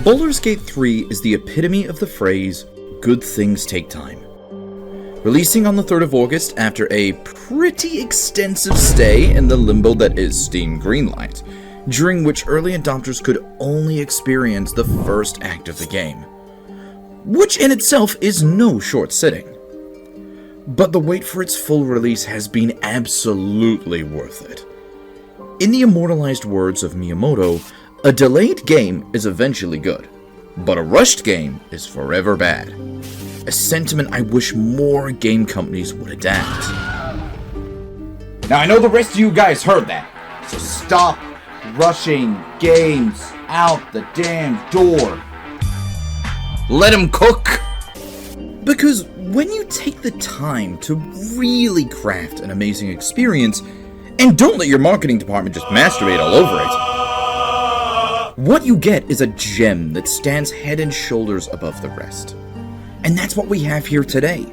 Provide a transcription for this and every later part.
Baldur's Gate 3 is the epitome of the phrase, good things take time. Releasing on the 3rd of August after a pretty extensive stay in the limbo that is Steam Greenlight, during which early adopters could only experience the first act of the game, which in itself is no short sitting. But the wait for its full release has been absolutely worth it. In the immortalized words of Miyamoto, a delayed game is eventually good, but a rushed game is forever bad. A sentiment I wish more game companies would adapt. Now I know the rest of you guys heard that, so stop rushing games out the damn door. Let him cook! Because when you take the time to really craft an amazing experience, and don't let your marketing department just masturbate all over it, what you get is a gem that stands head and shoulders above the rest. And that's what we have here today.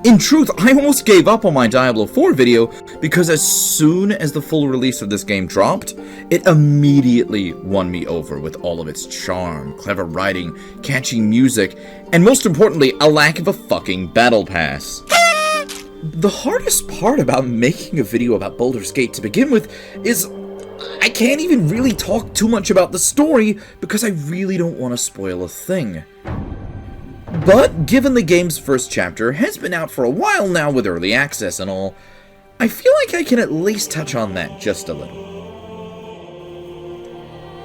In truth, I almost gave up on my Diablo 4 video because as soon as the full release of this game dropped, it immediately won me over with all of its charm, clever writing, catchy music, and most importantly, a lack of a fucking battle pass. The hardest part about making a video about Baldur's Gate to begin with is I can't even really talk too much about the story because I really don't want to spoil a thing. But given the game's first chapter has been out for a while now with early access and all, I feel like I can at least touch on that just a little.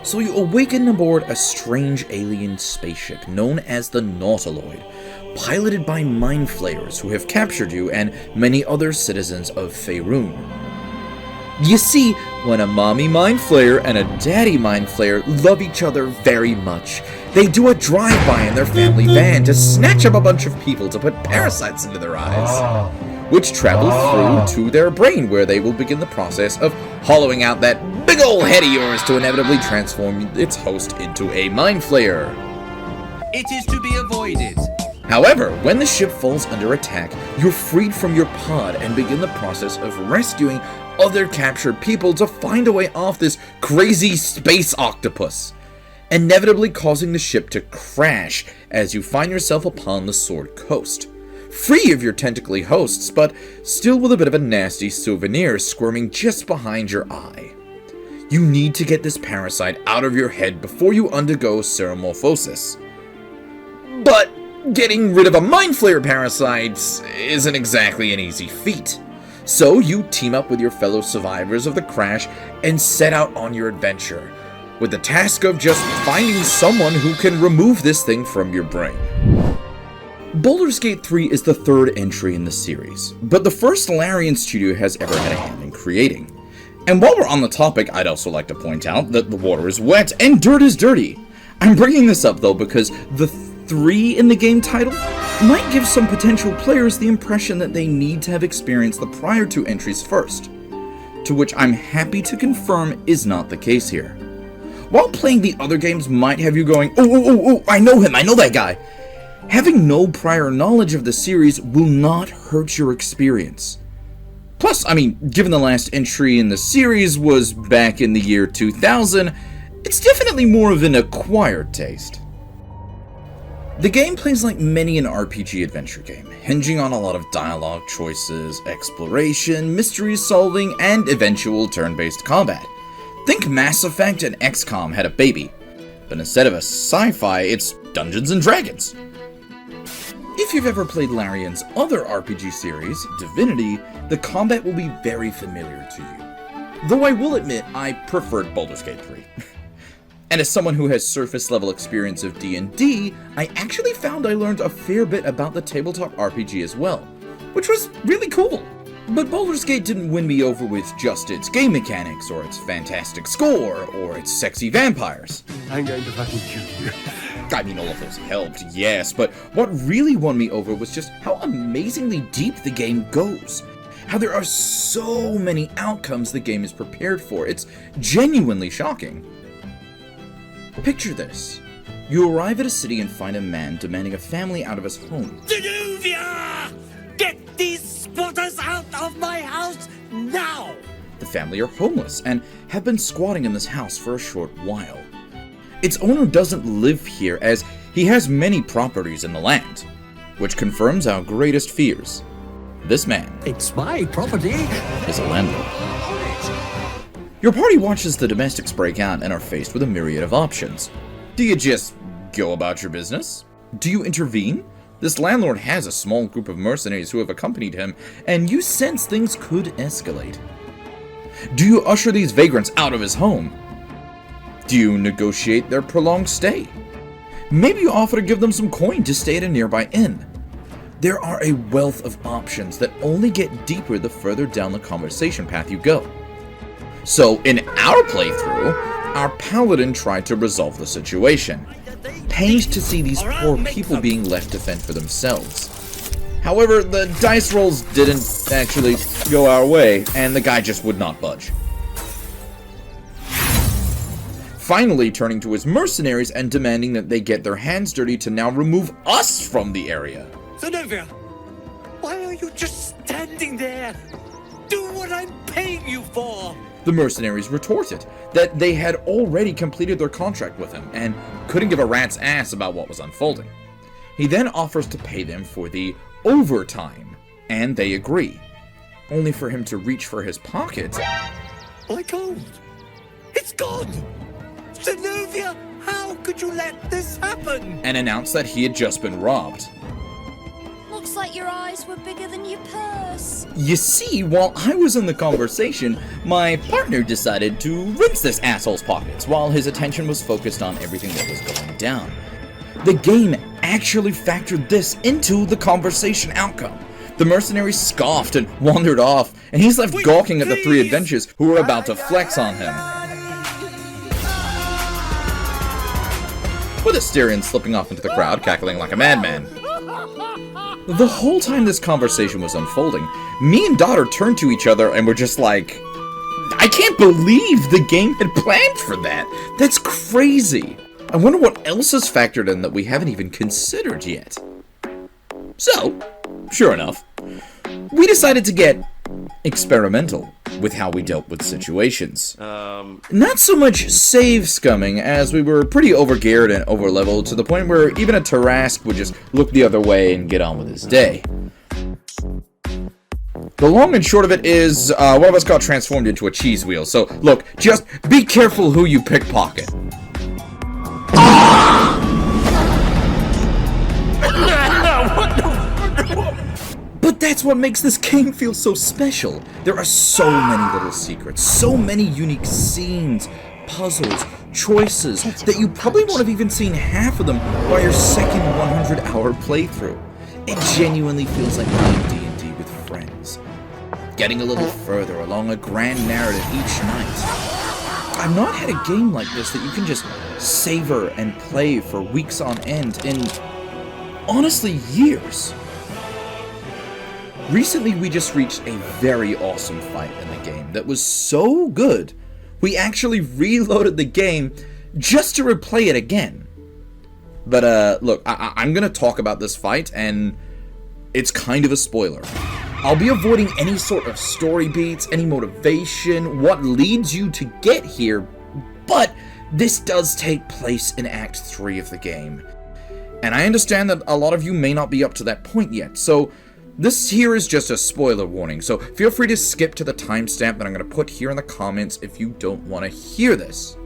So you awaken aboard a strange alien spaceship known as the Nautiloid, piloted by mind flayers who have captured you and many other citizens of Faerun. You see, when a mommy mind flayer and a daddy mind flayer love each other very much, they do a drive-by in their family van to snatch up a bunch of people to put parasites into their eyes, which travel through to their brain, where they will begin the process of hollowing out that big ol' head of yours to inevitably transform its host into a mind flayer. It is to be avoided. However, when the ship falls under attack, you're freed from your pod and begin the process of rescuing other captured people to find a way off this crazy space octopus, inevitably causing the ship to crash as you find yourself upon the Sword Coast, free of your tentacly hosts, but still with a bit of a nasty souvenir squirming just behind your eye. You need to get this parasite out of your head before you undergo ceremorphosis. But getting rid of a mind flayer parasite isn't exactly an easy feat. So you team up with your fellow survivors of the crash and set out on your adventure, with the task of just finding someone who can remove this thing from your brain. Baldur's Gate 3 is the third entry in the series, but the first Larian Studio has ever had a hand in creating. And while we're on the topic, I'd also like to point out that the water is wet and dirt is dirty. I'm bringing this up though because the 3 in the game title might give some potential players the impression that they need to have experienced the prior 2 entries first, to which I'm happy to confirm is not the case here. While playing the other games might have you going, oh, I know him, I know that guy, having no prior knowledge of the series will not hurt your experience. Plus, I mean, given the last entry in the series was back in the year 2000, it's definitely more of an acquired taste. The game plays like many an RPG adventure game, hinging on a lot of dialogue choices, exploration, mystery solving, and eventual turn-based combat. Think Mass Effect and XCOM had a baby, but instead of a sci-fi, it's Dungeons & Dragons. If you've ever played Larian's other RPG series, Divinity, the combat will be very familiar to you. Though I will admit, I preferred Baldur's Gate 3. And as someone who has surface-level experience of D&D, I actually found I learned a fair bit about the tabletop RPG as well, which was really cool. But Baldur's Gate didn't win me over with just its game mechanics, or its fantastic score, or its sexy vampires. I'm going to fucking kill you. I mean, all of those helped, yes, but what really won me over was just how amazingly deep the game goes. How there are so many outcomes the game is prepared for. It's genuinely shocking. Picture this. You arrive at a city and find a man demanding a family out of his home. Denuvia! Get these spotters out of my house now! The family are homeless and have been squatting in this house for a short while. its owner doesn't live here as he has many properties in the land, which confirms our greatest fears. This man It's my property. is a landlord. Your party watches the domestics break out and are faced with a myriad of options. Do you just go about your business? Do you intervene? This landlord has a small group of mercenaries who have accompanied him, and you sense things could escalate. Do you usher these vagrants out of his home? Do you negotiate their prolonged stay? Maybe you offer to give them some coin to stay at a nearby inn. There are a wealth of options that only get deeper the further down the conversation path you go. So, in our playthrough, our paladin tried to resolve the situation, pained to see these poor people being left to fend for themselves. However, the dice rolls didn't actually go our way, and the guy just would not budge. Finally turning to his mercenaries and demanding that they get their hands dirty to now remove us from the area. Zenobia, why are you just standing there? Do what I'm paying you for. The mercenaries retorted that they had already completed their contract with him and couldn't give a rat's ass about what was unfolding. He then offers to pay them for the overtime, and they agree, only for him to reach for his pocket. My gold. It's gone. Zenobia, how could you let this happen? And announce that he had just been robbed. Looks like your eyes were bigger than your purse. You see, while I was in the conversation, my partner decided to rinse this asshole's pockets while his attention was focused on everything that was going down. The game actually factored this into the conversation outcome. The mercenaries scoffed and wandered off, and he's left gawking at the three adventurers who were about to flex on him. With Asterion slipping off into the crowd, cackling like a madman. The whole time this conversation was unfolding, me and daughter turned to each other and were just like, I can't believe the game had planned for that. That's crazy. I wonder what else is factored in that we haven't even considered yet. So, sure enough, we decided to get experimental with how we dealt with situations. Not so much save scumming, as we were pretty overgeared and overleveled to the point where even a Tarask would just look the other way and get on with his day. The long and short of it is, one of us got transformed into a cheese wheel, so look, just be careful who you pickpocket. But that's what makes this game feel so special. There are so many little secrets, so many unique scenes, puzzles, choices, that you probably won't have even seen half of them by your second 100-hour playthrough. It genuinely feels like playing D&D with friends, getting a little further along a grand narrative each night. I've not had a game like this that you can just savor and play for weeks on end in, honestly, years. Recently, we just reached a very awesome fight in the game that was so good, we actually reloaded the game just to replay it again. But, look, I'm gonna talk about this fight, and it's kind of a spoiler. I'll be avoiding any sort of story beats, any motivation, what leads you to get here, but this does take place in Act 3 of the game. And I understand that a lot of you may not be up to that point yet, so this here is just a spoiler warning, so feel free to skip to the timestamp that I'm going to put here in the comments if you don't want to hear this.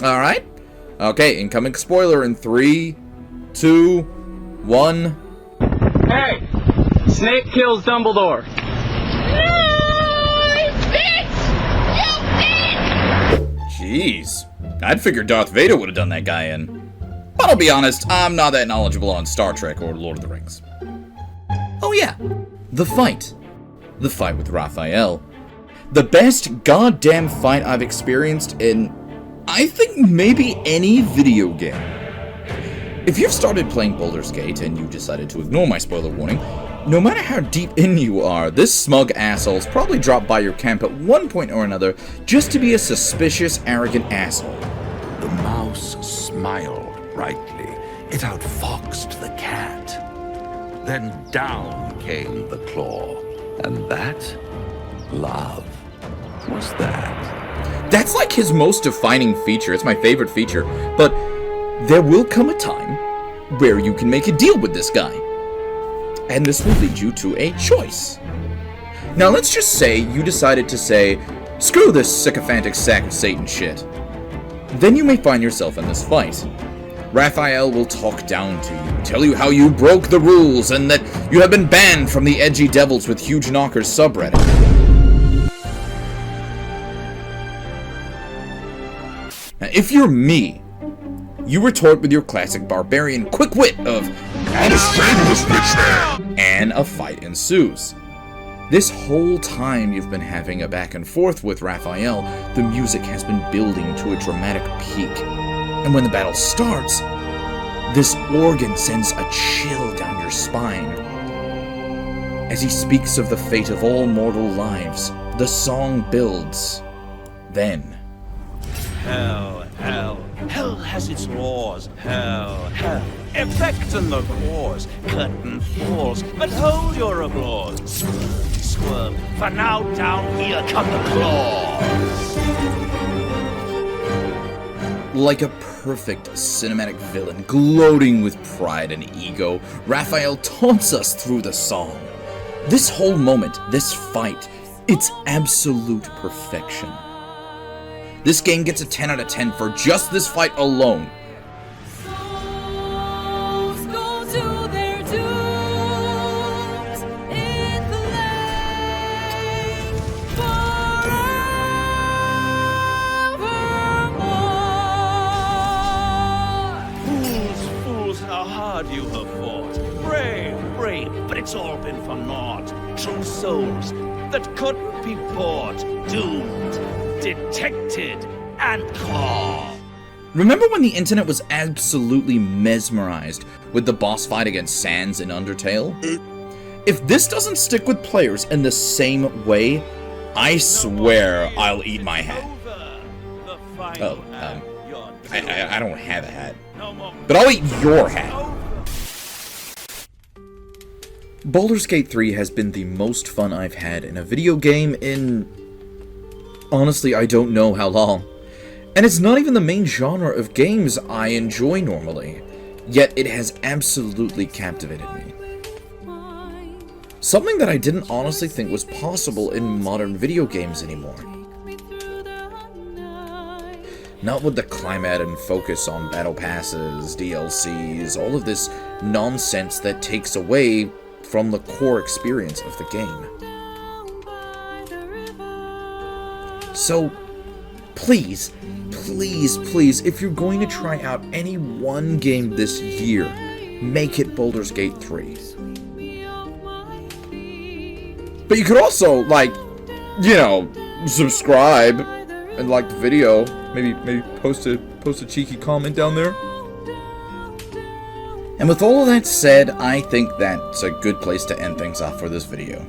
Alright? Okay, incoming spoiler in 3, 2, 1... Hey! Snape kills Dumbledore. Jeez. I'd figured Darth Vader would have done that guy in. But I'll be honest, I'm not that knowledgeable on Star Trek or Lord of the Rings. Oh yeah, the fight. The fight with Raphael. The best goddamn fight I've experienced in, I think, maybe any video game. If you've started playing Baldur's Gate and you decided to ignore my spoiler warning, no matter how deep in you are, this smug asshole's probably dropped by your camp at one point or another just to be a suspicious, arrogant asshole. The mouse smiled brightly. It outfoxed the cat. Then down came the claw. And that, love, was that. That's like his most defining feature. It's my favorite feature. But there will come a time where you can make a deal with this guy. And this will lead you to a choice. Now let's just say you decided to say, screw this sycophantic sack of Satan shit. Then you may find yourself in this fight. Raphael will talk down to you, tell you how you broke the rules, and that you have been banned from the Edgy Devils with Huge Knockers subreddit. Now, if you're me, you retort with your classic barbarian quick wit of, "I'm a shameless bitch there!" And a fight ensues. This whole time you've been having a back and forth with Raphael, the music has been building to a dramatic peak. And when the battle starts, this organ sends a chill down your spine. As he speaks of the fate of all mortal lives, the song builds. Then... Hell, hell, hell has its laws. Hell, hell, effect in the cause. Curtain falls, but hold your applause. Squirm, squirm, for now down here come the claws. Like a perfect cinematic villain, gloating with pride and ego, Raphael taunts us through the song. This whole moment, this fight, it's absolute perfection. This game gets a 10 out of 10 for just this fight alone. You have fought. Brave, brave, but it's all been for naught. True souls that couldn't be bought. Doomed, detected, and caught. Remember when the internet was absolutely mesmerized with the boss fight against Sans in Undertale? If this doesn't stick with players in the same way, I swear I'll eat my hat. Oh, I don't have a hat. But I'll eat your hat. Baldur's Gate 3 has been the most fun I've had in a video game in... honestly, I don't know how long. And it's not even the main genre of games I enjoy normally. Yet it has absolutely captivated me. Something that I didn't honestly think was possible in modern video games anymore. Not with the climate and focus on battle passes, DLCs, all of this nonsense that takes away from the core experience of the game. So, please, please, please, if you're going to try out any one game this year, make it Baldur's Gate 3. But you could also, like, you know, subscribe and like the video. Maybe post a cheeky comment down there. And with all of that said, I think that's a good place to end things off for this video.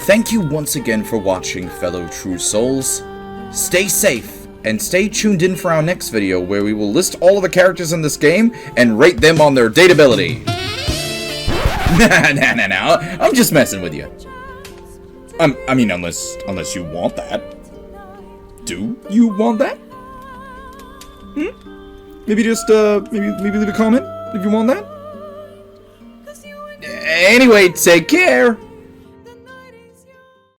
Thank you once again for watching, fellow true souls. Stay safe, and stay tuned in for our next video where we will list all of the characters in this game and rate them on their dateability. Nah, I'm just messing with you. I mean, unless you want that. Do you want that? Maybe just, maybe leave a comment if you want that. Anyway, take care.